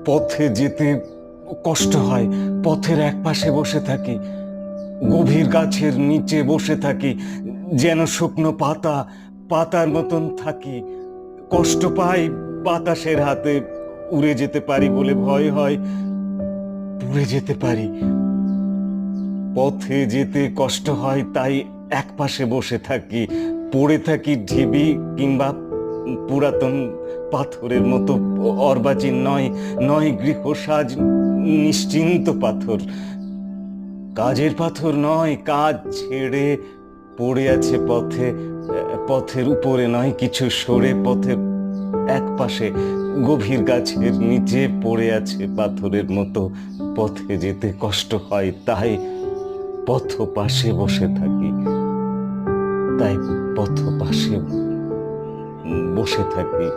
পথে যেতে কষ্ট হয়, পথের এক পাশে বসে থাকি, গভীর গাছের নিচে বসে থাকি, যেন শুকনো পাতা, পাতার মতন থাকি। কষ্ট পাই বাতাসের হাতে, উড়ে যেতে পারি বলে ভয় হয়, উড়ে যেতে পারি। পথে যেতে কষ্ট হয় তাই এক পাশে বসে থাকি, পড়ে থাকি ঢিবি কিংবা পুরাতন পাথরের মতো। অর্বাচীন নয়, নয় গৃহসাজ, নিশ্চিন্ত পাথর। কাজের পাথর নয়, কাজ ছেড়ে পড়ে আছে পথে, পথের উপরে নয় কিছু সরে, পথের এক পাশে গভীর গাছের নিচে পড়ে আছে পাথরের মতো। পথে যেতে কষ্ট হয় তাই পথ পাশে বসে থাকি, তাই পথ পাশে বসে থাকি।